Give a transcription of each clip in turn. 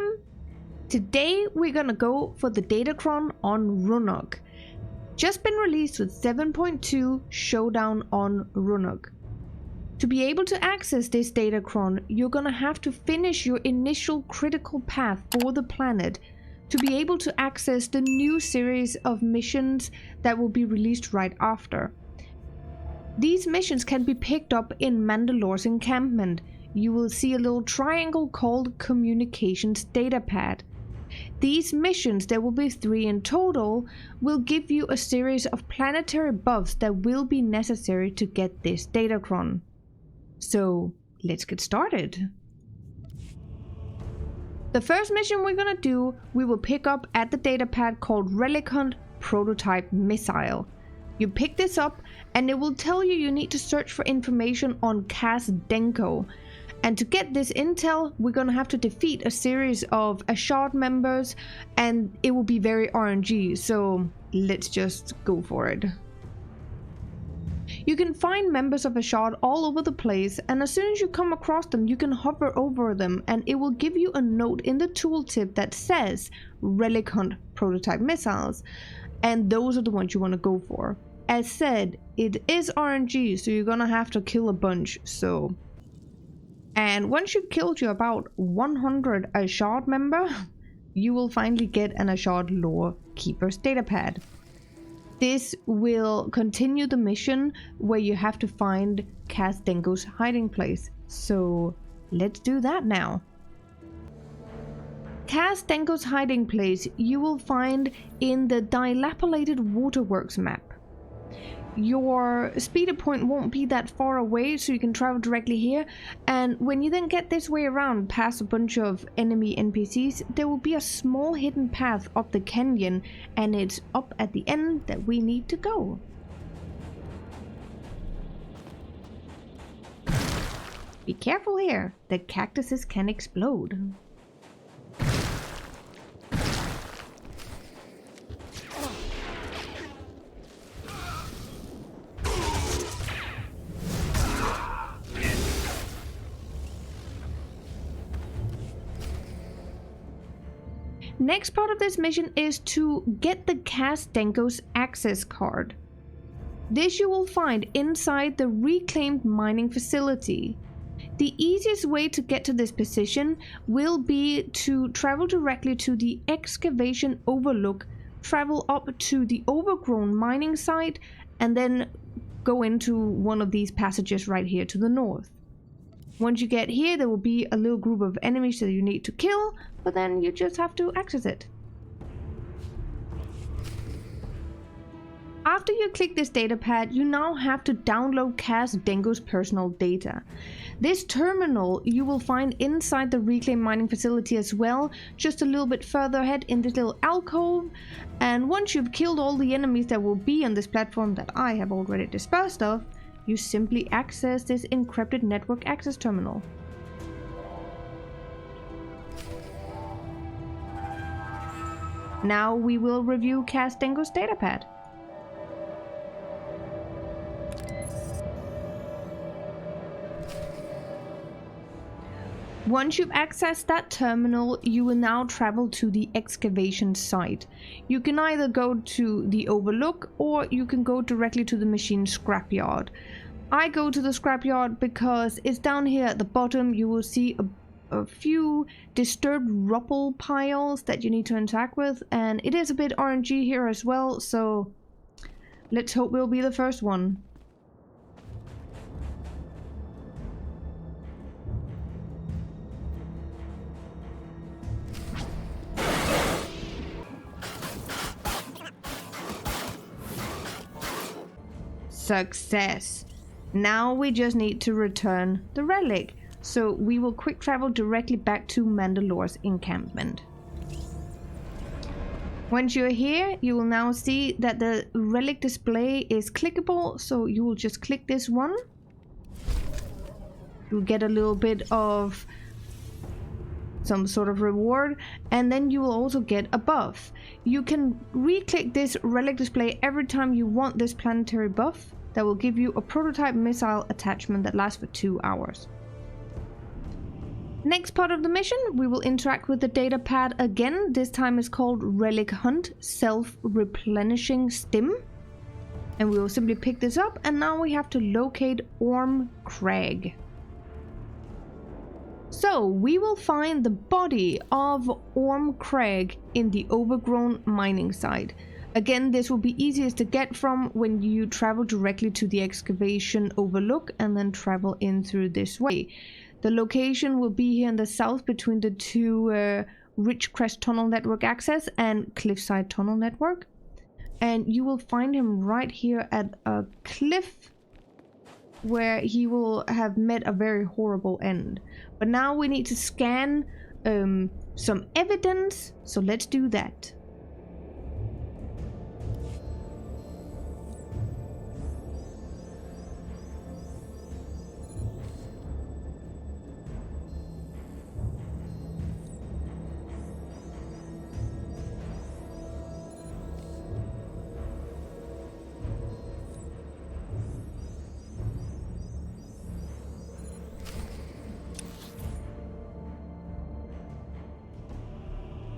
everyone! Today we're gonna go for the Datacron on Ruhnuk. Just been released with 7.2 Showdown on Ruhnuk. To be able to access this Datacron, you're gonna have to finish your initial critical path for the planet to be able to access the new series of missions that will be released right after. These missions can be picked up in Mandalore's encampment. You will see a little triangle called Communications Datapad. These missions, there will be 3 in total, will give you a series of planetary buffs that will be necessary to get this Datacron. So let's get started. The first mission we're gonna do, we will pick up at the datapad called Relic Prototype Missile. You pick this up and it will tell you need to search for information on Cas Denko. And to get this intel, we're gonna have to defeat a series of SWTOR members, and it will be very RNG, so let's just go for it. You can find members of SWTOR all over the place, and as soon as you come across them, you can hover over them and it will give you a note in the tooltip that says Relic Prototype Missiles, and those are the ones you want to go for. As said, it is RNG, so you're gonna have to kill a bunch, so... And once you've killed you about 100 SWTOR member, you will finally get an SWTOR Lore Keeper's Datapad. This will continue the mission where you have to find Cas Denko's hiding place. So let's do that now. Cas Denko's hiding place you will find in the dilapidated waterworks map. Your speeder point won't be that far away, so you can travel directly here, and when you then get this way around past a bunch of enemy NPCs, there will be a small hidden path up the canyon, and it's up at the end that we need to go. Be careful here, the cactuses can explode. Next part of this mission is to get the Cas Denko's access card. This you will find inside the reclaimed mining facility. The easiest way to get to this position will be to travel directly to the excavation overlook, travel up to the overgrown mining site, and then go into one of these passages right here to the north. Once you get here, there will be a little group of enemies that you need to kill, but then you just have to access it. After you click this datapad, you now have to download Cas Denko's personal data. This terminal you will find inside the reclaimed mining facility as well, just a little bit further ahead in this little alcove. And once you've killed all the enemies that will be on this platform that I have already dispersed of, you simply access this encrypted network access terminal. Now we will review Cas Denko's datapad. Once you've accessed that terminal, you will now travel to the excavation site. You can either go to the overlook or you can go directly to the machine scrapyard. I go to the scrapyard because it's down here at the bottom. You will see a few disturbed rubble piles that you need to interact with, and it is a bit RNG here as well, so let's hope we'll be the first one. Success. Now we just need to return the relic, so we will quick travel directly back to Mandalore's encampment. Once you're here, you will now see that the relic display is clickable, so you will just click this one. You'll get a little bit of some sort of reward, and then you will also get a buff. You can re-click this relic display every time you want this planetary buff. That will give you a prototype missile attachment that lasts for 2 hours. Next part of the mission, we will interact with the data pad again. This time it's called Relic Hunt Self-Replenishing Stim. And we will simply pick this up, and now we have to locate Orm Crag. So we will find the body of Orm Crag in the overgrown mining site. Again, this will be easiest to get from when you travel directly to the excavation overlook and then travel in through this way. The location will be here in the south between the two Ridgecrest Tunnel Network access and Cliffside Tunnel Network. And you will find him right here at a cliff where he will have met a very horrible end. But now we need to scan some evidence, so let's do that.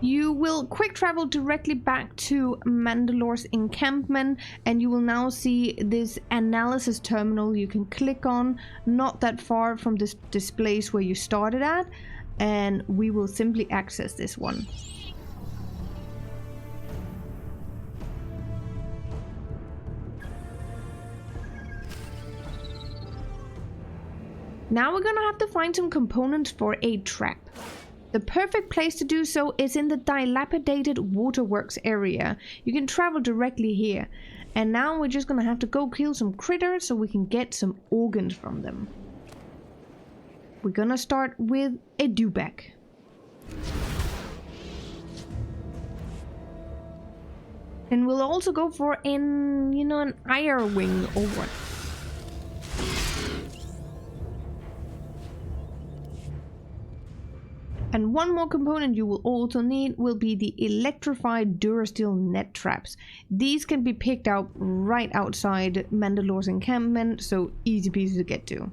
You will quick travel directly back to Mandalore's encampment, and you will now see this analysis terminal you can click on, not that far from this place where you started at, and we will simply access this one. Now we're gonna have to find some components for a trap. The perfect place to do so is in the dilapidated waterworks area. You can travel directly here. And now we're just gonna have to go kill some critters so we can get some organs from them. We're gonna start with a dewback. And we'll also go for an ire wing or what. And one more component you will also need will be the electrified Durasteel net traps. These can be picked up right outside Mandalore's encampment, so easy peasy to get to.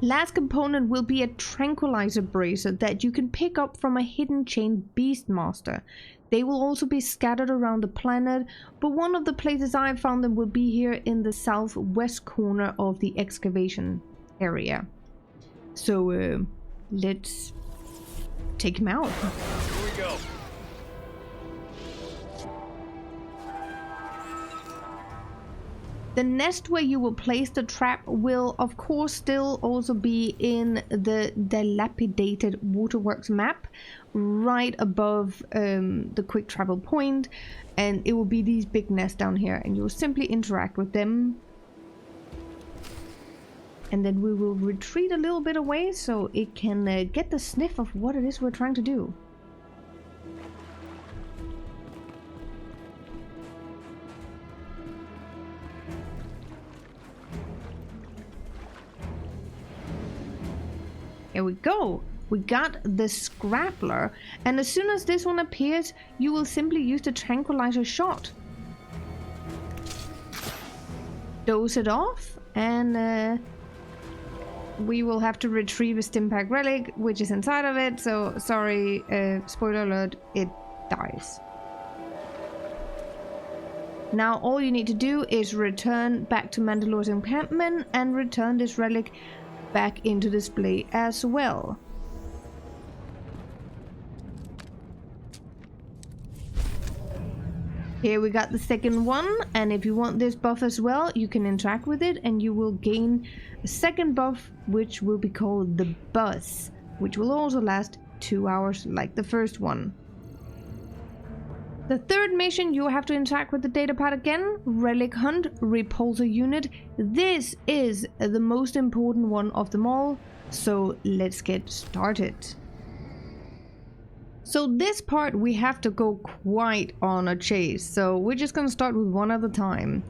Last component will be a tranquilizer bracer that you can pick up from a hidden chain Beastmaster. They will also be scattered around the planet, but one of the places I found them will be here in the southwest corner of the excavation area. So let's take him out. Here we go. The nest where you will place the trap will of course still also be in the dilapidated waterworks map right above the quick travel point, and it will be these big nests down here, and you'll simply interact with them. And then we will retreat a little bit away so it can get the sniff of what it is we're trying to do. Here we go. We got the Scrappler, and as soon as this one appears, you will simply use the tranquilizer shot. Dose it off, and we will have to retrieve a Stimpack relic, which is inside of it, so sorry, spoiler alert, it dies. Now all you need to do is return back to Mandalore's encampment and return this relic back into display as well. Here we got the second one, and if you want this buff as well, you can interact with it and you will gain a second buff, which will be called the Buzz, which will also last 2 hours like the first one. The third mission, you have to interact with the datapad again. Relic Hunt Repulser unit. This is the most important one of them all, so let's get started. So this part we have to go quite on a chase, so we're just gonna start with one at a time.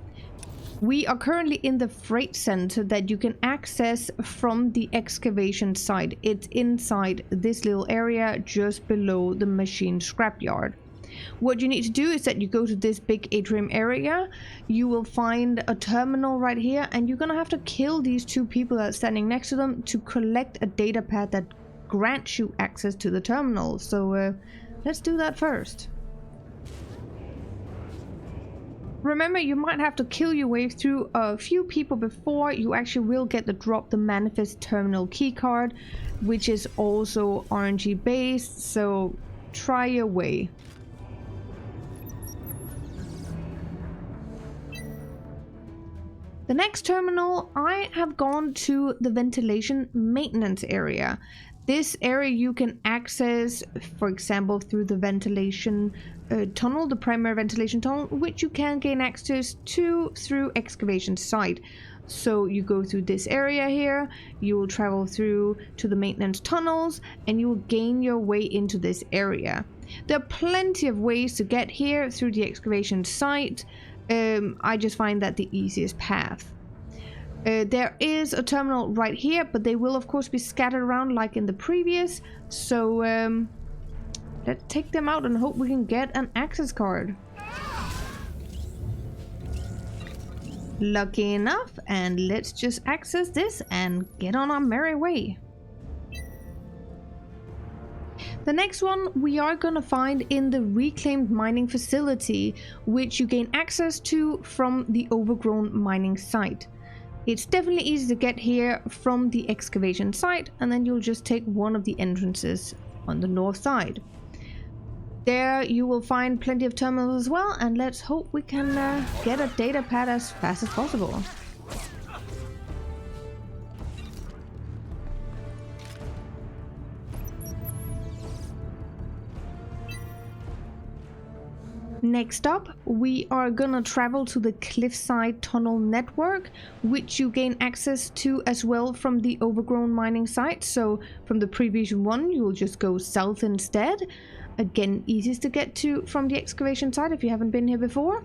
We are currently in the freight center that you can access from the excavation site. It's inside this little area just below the machine scrapyard. What you need to do is that you go to this big atrium area, you will find a terminal right here, and you're gonna have to kill these two people that are standing next to them to collect a data pad that grants you access to the terminal. So let's do that first. Remember, you might have to kill your way through a few people before you actually will get the drop the manifest terminal keycard, which is also RNG based, so try your way. The next terminal, I have gone to the ventilation maintenance area. This area you can access, for example, through the ventilation tunnel, the primary ventilation tunnel, which you can gain access to through excavation site. So you go through this area here, you will travel through to the maintenance tunnels, and you will gain your way into this area. There are plenty of ways to get here through the excavation site. I just find that the easiest path. There is a terminal right here, but they will of course be scattered around like in the previous, so let's take them out and hope we can get an access card. Lucky enough, and let's just access this and get on our merry way. The next one we are gonna find in the reclaimed mining facility, which you gain access to from the overgrown mining site. It's definitely easy to get here from the excavation site, and then you'll just take one of the entrances on the north side. There you will find plenty of terminals as well, and let's hope we can get a data pad as fast as possible. Next up, we are gonna travel to the cliffside tunnel network, which you gain access to as well from the overgrown mining site. So from the previous one, you'll just go south instead. Again, easiest to get to from the excavation site if you haven't been here before.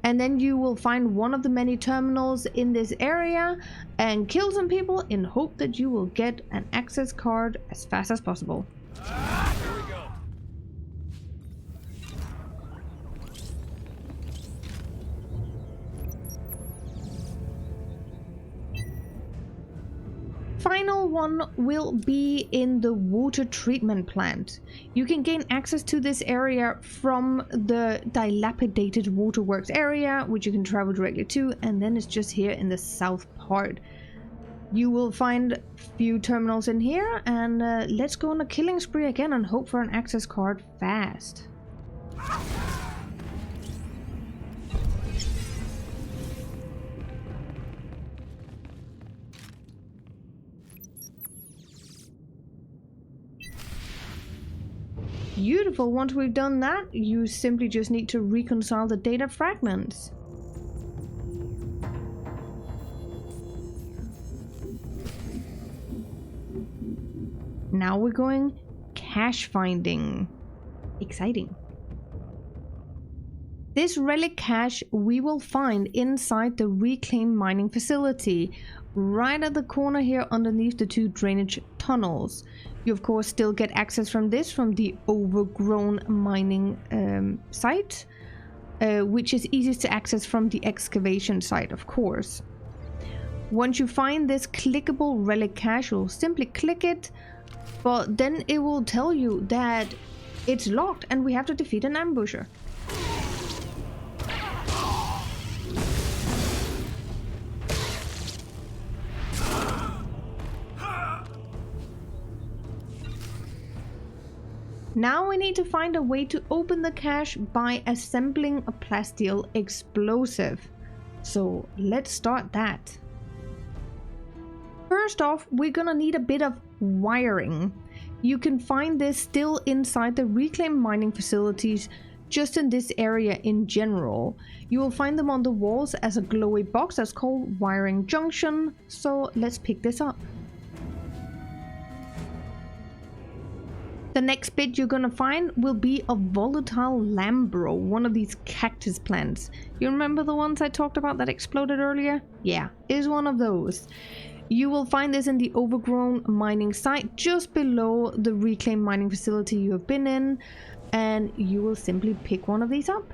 And then you will find one of the many terminals in this area and kill some people in hope that you will get an access card as fast as possible. Here we go. Final one will be in the water treatment plant. You can gain access to this area from the dilapidated waterworks area, which you can travel directly to, and then it's just here in the south part. You will find a few terminals in here, and let's go on a killing spree again and hope for an access card fast. Beautiful. Once we've done that, you simply just need to reconcile the data fragments. Now we're going cache finding. Exciting. This relic cache we will find inside the reclaimed mining facility, right at the corner here underneath the two drainage tunnels. You of course still get access from this from the overgrown mining site, which is easiest to access from the excavation site, of course. Once you find this clickable relic cache, you'll simply click it, but then it will tell you that it's locked and we have to defeat an ambusher. Now we need to find a way to open the cache by assembling a plasteel explosive. So let's start that. First off, we're gonna need a bit of wiring. You can find this still inside the reclaimed mining facilities, just in this area in general. You will find them on the walls as a glowy box that's called wiring junction. So let's pick this up. The next bit you're gonna find will be a volatile lambro, one of these cactus plants. You remember the ones I talked about that exploded earlier? Yeah, is one of those. You will find this in the overgrown mining site just below the reclaimed mining facility you have been in. and you will simply pick one of these up.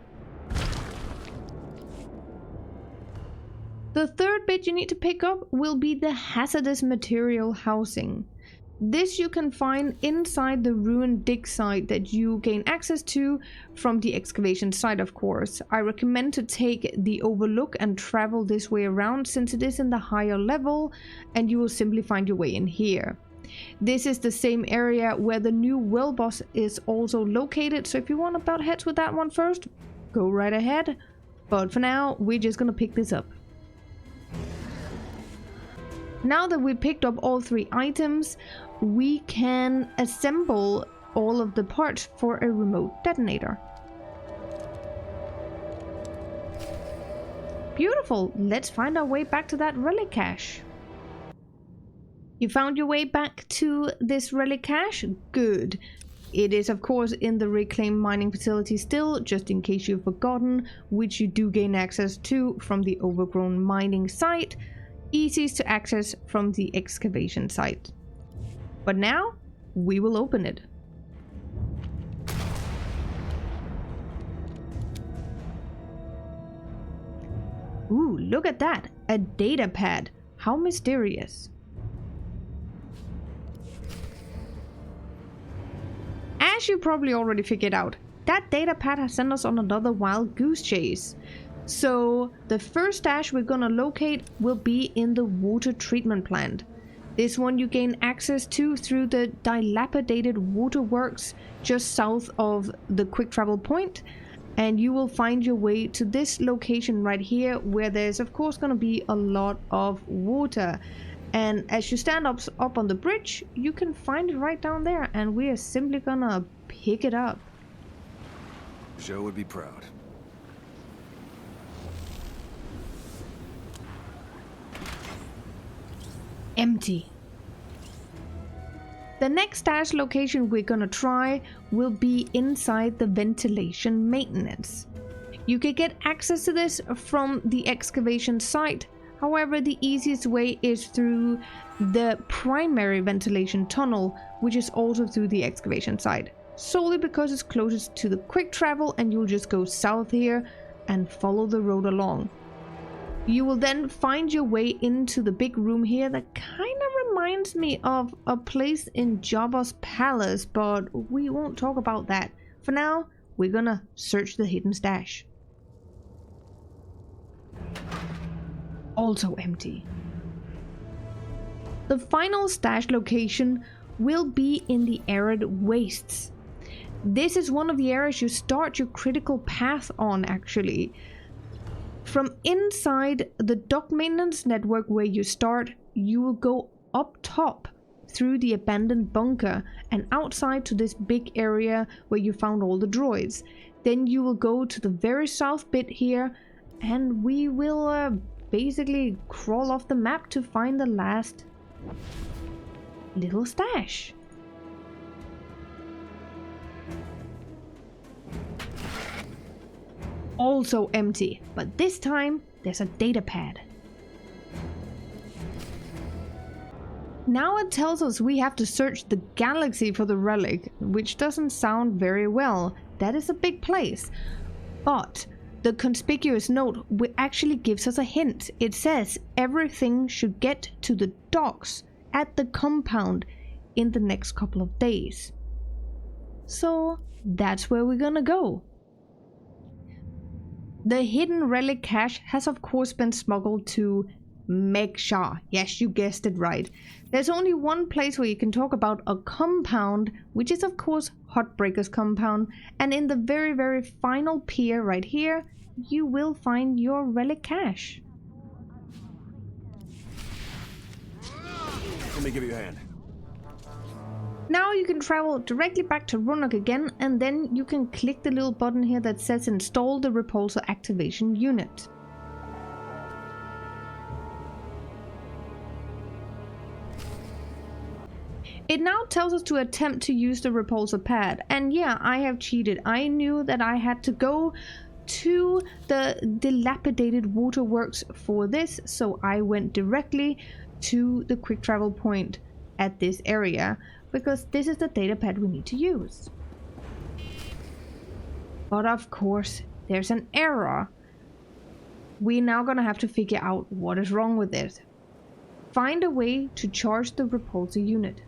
The third bit you need to pick up will be the hazardous material housing. This you can find inside the ruined dig site that you gain access to from the excavation site, of course. I recommend to take the overlook and travel this way around since it is in the higher level, and you will simply find your way in here. This is the same area where the new well boss is also located, so if you want to butt heads with that one first, go right ahead. But for now, we're just gonna pick this up. Now that we picked up all 3 items, we can assemble all of the parts for a remote detonator. Beautiful! Let's find our way back to that relic cache. You found your way back to this relic cache? Good. It is of course in the reclaimed mining facility still, just in case you've forgotten, which you do gain access to from the overgrown mining site. Easiest to access from the excavation site. But now, we will open it. Ooh, look at that! A data pad! How mysterious! As you probably already figured out, that data pad has sent us on another wild goose chase. So the first stash we're gonna locate will be in the water treatment plant. This one you gain access to through the dilapidated waterworks just south of the quick travel point, and you will find your way to this location right here where there's of course gonna be a lot of water. And as you stand up on the bridge, you can find it right down there, and we are simply gonna pick it up. Joe would be proud. Empty. The next stash location we're gonna try will be inside the ventilation maintenance. You can get access to this from the excavation site. However, the easiest way is through the primary ventilation tunnel, which is also through the excavation site, solely because it's closest to the quick travel, and you'll just go south here and follow the road along. You will then find your way into the big room here that kind of reminds me of a place in Jabba's palace, but we won't talk about that. For now, we're gonna search the hidden stash. Also empty. The final stash location will be in the arid wastes. This is one of the areas you start your critical path on, actually. From inside the dock maintenance network where you start, you will go up top through the abandoned bunker and outside to this big area where you found all the droids. Then you will go to the very south bit here, and we will basically crawl off the map to find the last little stash. Also empty, but this time there's a data pad. Now it tells us we have to search the galaxy for the relic, which doesn't sound very well. That is a big place. But the conspicuous note actually gives us a hint. It says everything should get to the docks at the compound in the next couple of days. So that's where we're gonna go. The hidden relic cache has of course been smuggled to Megsha. Yes, you guessed it right. There's only one place where you can talk about a compound, which is of course Heartbreaker's compound, and in the very, very final pier right here, you will find your relic cache. Let me give you a hand. Now you can travel directly back to Ruhnuk again, and then you can click the little button here that says install the Repulser activation unit. It now tells us to attempt to use the Repulser pad, and yeah, I have cheated. I knew that I had to go to the dilapidated waterworks for this, so I went directly to the quick travel point at this area, because this is the data pad we need to use. But of course, there's an error. We're now gonna have to figure out what is wrong with it. Find a way to charge the repulsor unit.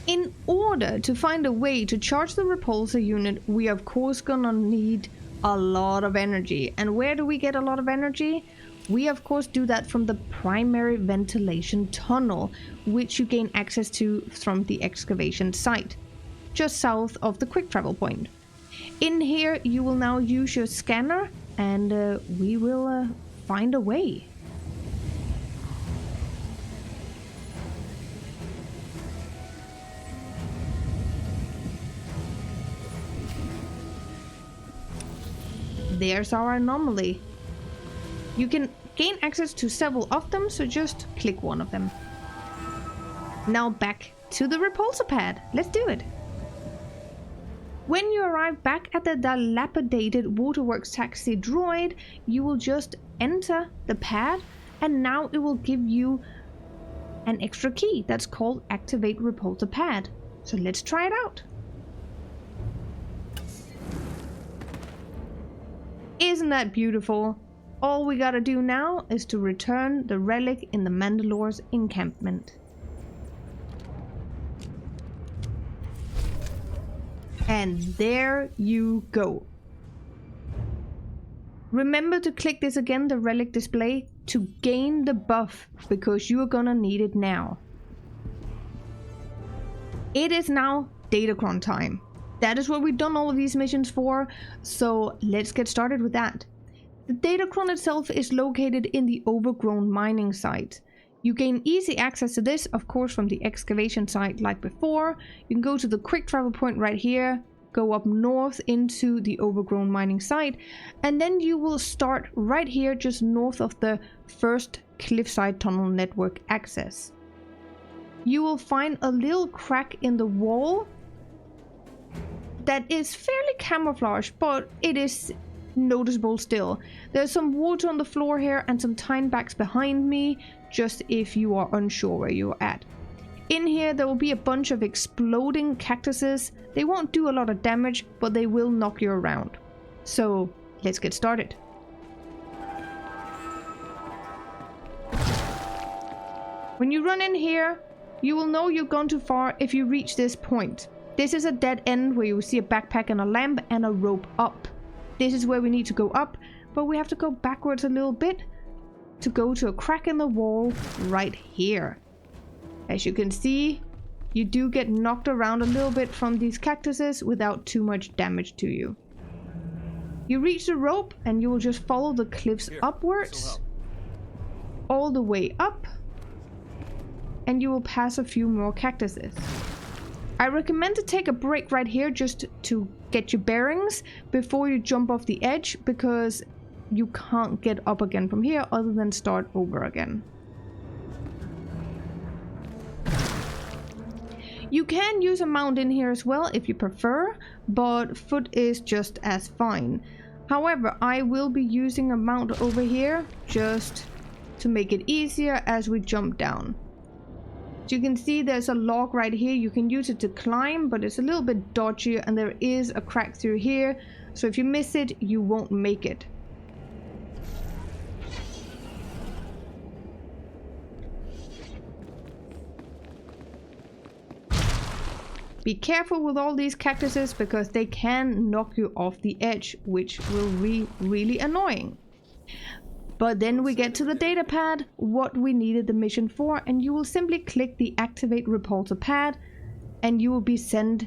In order to find a way to charge the repulsor unit, we of course gonna need a lot of energy. And where do we get a lot of energy? We of course do that from the primary ventilation tunnel, which you gain access to from the excavation site, just south of the quick travel point. In here you will now use your scanner and we will find a way. There's our anomaly. You can gain access to several of them, so just click one of them. Now back to the repulsor pad. Let's do it. When you arrive back at the dilapidated Waterworks taxi droid, you will just enter the pad and now it will give you an extra key that's called Activate Repulsor Pad. So let's try it out. Isn't that beautiful? All we gotta do now is to return the relic in the Mandalore's encampment. And there you go. Remember to click this again, the relic display, to gain the buff, because you are gonna need it now. It is now Datacron time. That is what we've done all of these missions for, so let's get started with that. The Datacron itself is located in the overgrown mining site. You gain easy access to this, of course, from the excavation site like before. You can go to the quick travel point right here, go up north into the overgrown mining site, and then you will start right here just north of the first cliffside tunnel network access. You will find a little crack in the wall that is fairly camouflaged, but it is noticeable still. There's some water on the floor here and some tine backs behind me, just if you are unsure where you're at. In here there will be a bunch of exploding cactuses. They won't do a lot of damage, but they will knock you around. So let's get started. When you run in here, you will know you've gone too far if you reach this point. This is a dead end where you will see a backpack and a lamp and a rope up. This is where we need to go up, but we have to go backwards a little bit to go to a crack in the wall right here. As you can see, you do get knocked around a little bit from these cactuses without too much damage to you. You reach the rope and you will just follow the cliffs upwards, all the way up, and you will pass a few more cactuses. I recommend to take a break right here just to get your bearings before you jump off the edge, because you can't get up again from here other than start over again. You can use a mount in here as well if you prefer, but foot is just as fine. However, I will be using a mount over here just to make it easier as we jump down. As you can see, there's a log right here. You can use it to climb, but it's a little bit dodgy and there is a crack through here. So if you miss it, you won't make it. Be careful with all these cactuses because they can knock you off the edge, which will be really annoying. But then we get to the data pad, what we needed the mission for, and you will simply click the Activate Repulsor Pad and you will be sent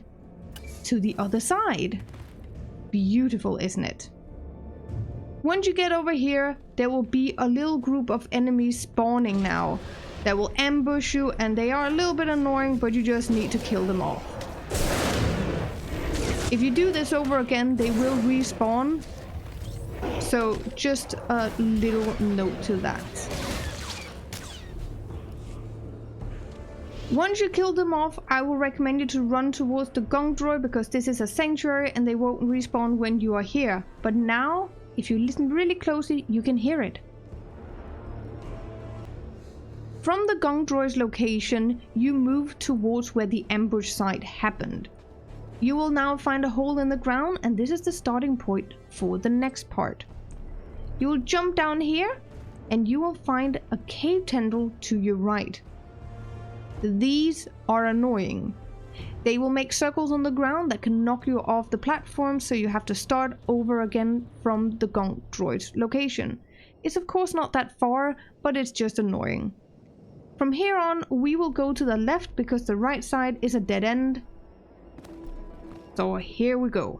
to the other side. Beautiful, isn't it? Once you get over here, there will be a little group of enemies spawning now that will ambush you, and they are a little bit annoying, but you just need to kill them off. If you do this over again, they will respawn. So just a little note to that. Once you kill them off, I will recommend you to run towards the gong droid, because this is a sanctuary and they won't respawn when you are here. But now, if you listen really closely, you can hear it. From the gong droid's location, you move towards where the ambush site happened. You will now find a hole in the ground, and this is the starting point for the next part. You will jump down here, and you will find a cave tendril to your right. These are annoying. They will make circles on the ground that can knock you off the platform, so you have to start over again from the Gonk droid's location. It's of course not that far, but it's just annoying. From here on, we will go to the left because the right side is a dead end. So here we go.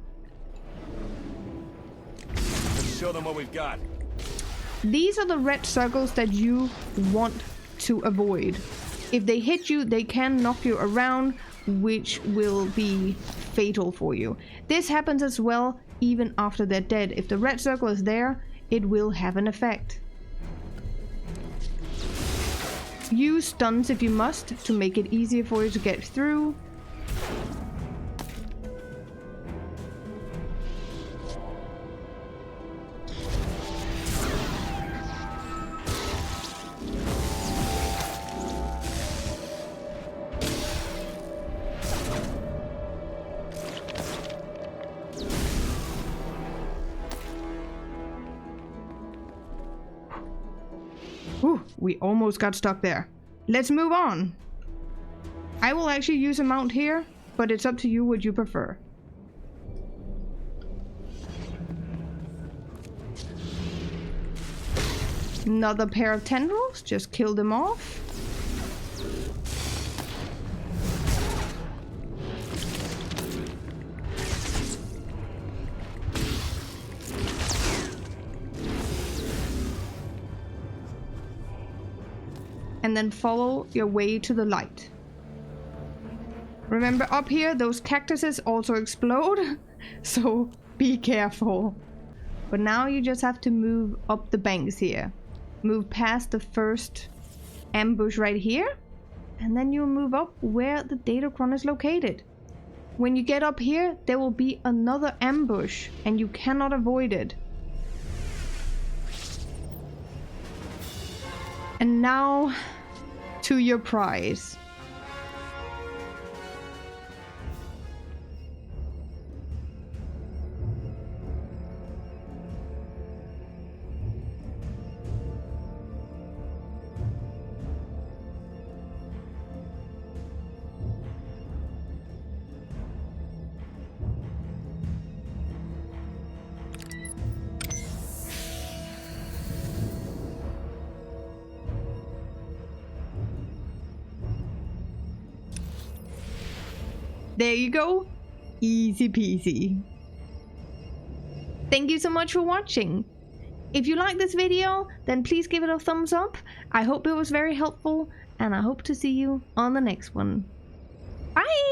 Let's show them what we've got. These are the red circles that you want to avoid. If they hit you, they can knock you around, which will be fatal for you. This happens as well even after they're dead. If the red circle is there, it will have an effect. Use stuns if you must to make it easier for you to get through. Whew, we almost got stuck there. Let's move on. I will actually use a mount here, but it's up to you what you prefer. Another pair of tendrils, just kill them off. And then follow your way to the light. Remember, up here those cactuses also explode, so be careful. But now you just have to move up the banks here. Move past the first ambush right here, and then you'll move up where the Datacron is located. When you get up here, there will be another ambush, and you cannot avoid it. And now to your prize. There you go. Easy peasy. Thank you so much for watching. If you like this video, then please give it a thumbs up. I hope it was very helpful, and I hope to see you on the next one. Bye!